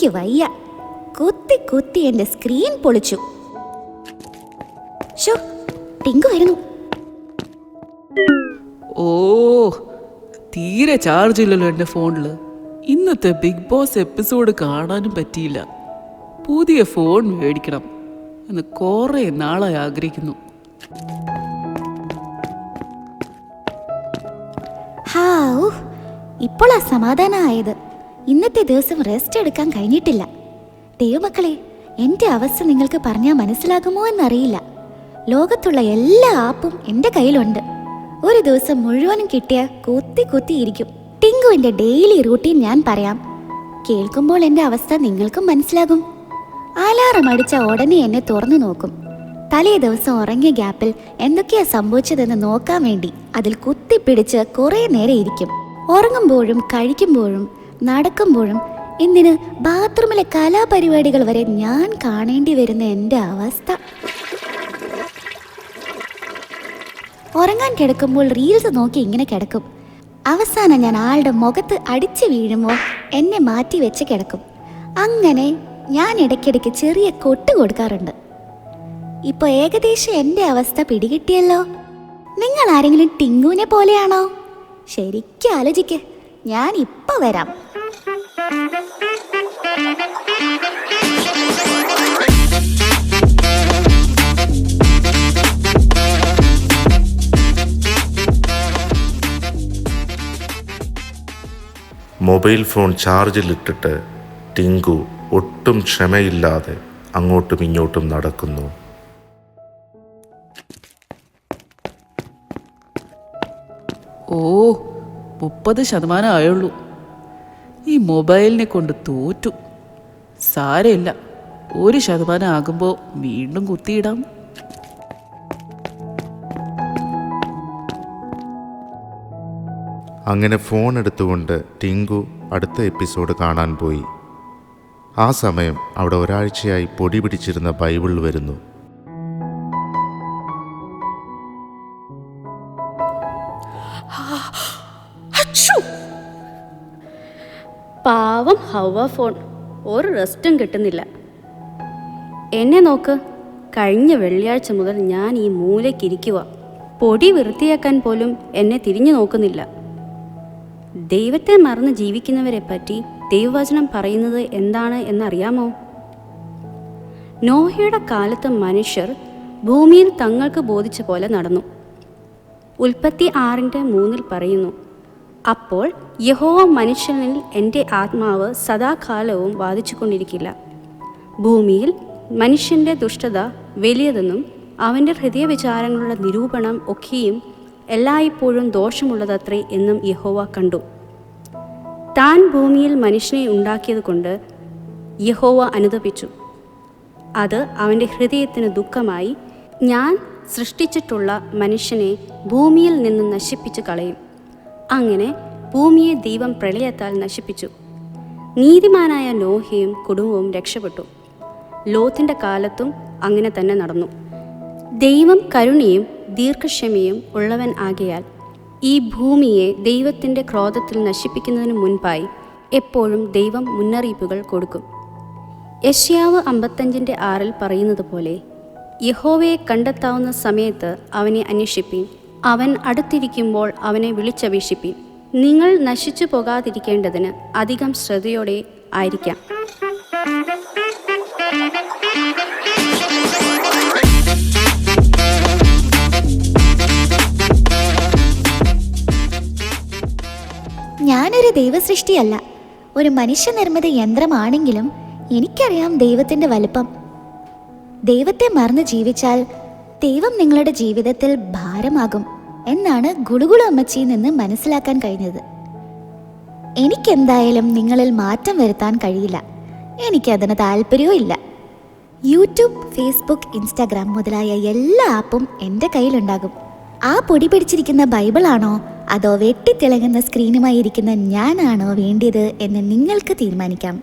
എനിക്ക് വയ്യ. കുത്തി കുത്തി എൻ്റെ സ്ക്രീൻ പൊളിച്ചു. ഷോ, ടിങ്കു വരുന്നു. ഓ, തീരെ ചാർജ് ഇല്ലല്ലോ എൻ്റെ ഫോണിൽ. ഇന്നത്തെ ബിഗ് ബോസ് എപ്പിസോഡ് കാണാനും പറ്റിയില്ല. പുതിയ ഫോൺ മേടിക്കണം എന്ന് കുറേ നാളായി ആഗ്രഹിക്കുന്നു. ഹാവൂ, ഇപ്പോൾ ആ സമാധാനമായത്. ഇന്നത്തെ ദിവസം റെസ്റ്റ് എടുക്കാൻ കഴിഞ്ഞിട്ടില്ല. ദൈവമക്കളെ, എൻ്റെ അവസ്ഥ നിങ്ങൾക്ക് പറഞ്ഞാൽ മനസ്സിലാകുമോ എന്നറിയില്ല. ലോകത്തുള്ള എല്ലാ ആപ്പും എൻ്റെ കയ്യിലുണ്ട്. ഒരു ദിവസം മുഴുവനും കിട്ടിയ കുത്തി കുത്തിയിരിക്കും. ടിങ്കുവിൻ്റെ ഡെയിലി റൂട്ടീൻ ഞാൻ പറയാം. കേൾക്കുമ്പോൾ എൻ്റെ അവസ്ഥ നിങ്ങൾക്കും മനസ്സിലാകും. അലാറം അടിച്ച ഉടനെ എന്നെ തുറന്നു നോക്കും. തലേ ദിവസം ഉറങ്ങിയ ഗ്യാപ്പിൽ എന്തൊക്കെയാ സംഭവിച്ചതെന്ന് നോക്കാൻ വേണ്ടി അതിൽ കുത്തിപ്പിടിച്ച് കുറേ നേരം ഇരിക്കും. ഉറങ്ങുമ്പോഴും കഴിക്കുമ്പോഴും നടക്കുമ്പോഴും എന്തിന് ബാത്റൂമിലെ കലാപരിപാടികൾ വരെ ഞാൻ കാണേണ്ടി വരുന്ന എൻ്റെ അവസ്ഥ. ഉറങ്ങാൻ കിടക്കുമ്പോൾ റീൽസ് നോക്കി ഇങ്ങനെ കിടക്കും. അവസാനം ഞാൻ ആളുടെ മുഖത്ത് അടിച്ചു വീഴുമ്പോൾ എന്നെ മാറ്റി വെച്ച് കിടക്കും. അങ്ങനെ ഞാൻ ഇടയ്ക്കിടയ്ക്ക് ചെറിയ കൊട്ട് കൊടുക്കാറുണ്ട്. ഇപ്പോൾ ഏകദേശം എൻ്റെ അവസ്ഥ പിടികിട്ടിയല്ലോ. നിങ്ങൾ ആരെങ്കിലും ടിങ്കുവിനെ പോലെയാണോ? ശരിക്കും ആലോചിക്ക്. ഞാൻ ഇപ്പൊ വരാം. മൊബൈൽ ഫോൺ ചാർജിലിട്ടിട്ട് ടിങ്കു ഒട്ടും ക്ഷമയില്ലാതെ അങ്ങോട്ടും ഇങ്ങോട്ടും നടക്കുന്നു. ഓ, 30% ആയുള്ളൂ. ഈ മൊബൈലിനെ കൊണ്ട് തോറ്റു. സാരമില്ല, 1% ആകുമ്പോൾ വീണ്ടും കുത്തിയിടാം. അങ്ങനെ ഫോൺ എടുത്തുകൊണ്ട് ടിങ്കു അടുത്ത എപ്പിസോഡ് കാണാൻ പോയി. ആ സമയം അവിടെ ഒരാഴ്ചയായി പൊടി പിടിച്ചിരുന്ന ബൈബിൾ വരുന്നു. പാവം ഹവ ഫോൺ ഒരു റെസ്റ്റും കിട്ടുന്നില്ല. എന്നെ നോക്ക്, കഴിഞ്ഞ വെള്ളിയാഴ്ച മുതൽ ഞാൻ ഈ മൂലയ്ക്കിരിക്കുക. പൊടി വൃത്തിയാക്കാൻ പോലും എന്നെ തിരിഞ്ഞു നോക്കുന്നില്ല. ദൈവത്തെ മറന്ന് ജീവിക്കുന്നവരെ പറ്റി ദൈവവചനം പറയുന്നത് എന്താണ് എന്നറിയാമോ? നോഹയുടെ കാലത്ത് മനുഷ്യർ ഭൂമിയിൽ തങ്ങൾക്ക് ബോധിച്ച പോലെ നടന്നു. ഉൽപ്പത്തി 6:3 പറയുന്നു, അപ്പോൾ യഹോവ മനുഷ്യനിൽ എൻ്റെ ആത്മാവ് സദാകാലവും വാദിച്ചുകൊണ്ടിരിക്കില്ല. ഭൂമിയിൽ മനുഷ്യൻ്റെ ദുഷ്ടത വലിയതെന്നും അവൻ്റെ ഹൃദയവിചാരങ്ങളുടെ നിരൂപണം ഒക്കെയും എല്ലായ്പ്പോഴും ദോഷമുള്ളതത്രേ എന്നും യഹോവ കണ്ടു. താൻ ഭൂമിയിൽ മനുഷ്യനെ ഉണ്ടാക്കിയത് കൊണ്ട് യഹോവ അനുതപിച്ചു. അത് അവൻ്റെ ഹൃദയത്തിന് ദുഃഖമായി. ഞാൻ സൃഷ്ടിച്ചിട്ടുള്ള മനുഷ്യനെ ഭൂമിയിൽ നിന്ന് നശിപ്പിച്ചു കളയും. അങ്ങനെ ഭൂമിയെ ദൈവം പ്രളയത്താൽ നശിപ്പിച്ചു. നീതിമാനായ നോഹയും കുടുംബവും രക്ഷപ്പെട്ടു. ലോത്തിൻ്റെ കാലത്തും അങ്ങനെ തന്നെ നടന്നു. ദൈവം കരുണയും ദീർഘക്ഷമയും ഉള്ളവൻ ആകയാൽ ഈ ഭൂമിയെ ദൈവത്തിൻ്റെ ക്രോധത്തിൽ നശിപ്പിക്കുന്നതിന് മുൻപായി എപ്പോഴും ദൈവം മുന്നറിയിപ്പുകൾ കൊടുക്കും. യെശയ്യാവ് 55:6 പറയുന്നത് പോലെ, യഹോവയെ കണ്ടെത്താവുന്ന സമയത്ത് അവനെ അന്വേഷിപ്പീൻ, അവൻ അടുത്തിരിക്കുമ്പോൾ അവനെ വിളിച്ചപേക്ഷിപ്പീൻ. നിങ്ങൾ നശിച്ചു പോകാതിരിക്കേണ്ടതിന് അധികം ശ്രദ്ധയോടെ ആയിരിക്കാം. ഞാനൊരു ദൈവസൃഷ്ടിയല്ല, ഒരു മനുഷ്യനിർമ്മിത യന്ത്രമാണെങ്കിലും എനിക്കറിയാം ദൈവത്തിൻ്റെ വലുപ്പം. ദൈവത്തെ മറന്ന് ജീവിച്ചാൽ ദൈവം നിങ്ങളുടെ ജീവിതത്തിൽ ഭാരമാകും എന്നാണ് ഗുളുഗുളു അമ്മച്ചിയിൽ നിന്ന് മനസ്സിലാക്കാൻ കഴിഞ്ഞത്. എനിക്കെന്തായാലും നിങ്ങളിൽ മാറ്റം വരുത്താൻ കഴിയില്ല. എനിക്കതിന് താല്പര്യവും ഇല്ല. യൂട്യൂബ്, ഫേസ്ബുക്ക്, ഇൻസ്റ്റാഗ്രാം മുതലായ എല്ലാ ആപ്പും എൻ്റെ കയ്യിലുണ്ടാകും. ആ പൊടി പിടിച്ചിരിക്കുന്ന ബൈബിളാണോ അതോ വെട്ടിത്തിളങ്ങുന്ന സ്ക്രീനുമായി ഇരിക്കുന്ന ഞാനാണോ വേണ്ടിയത് എന്ന് നിങ്ങൾക്ക് തീരുമാനിക്കാം.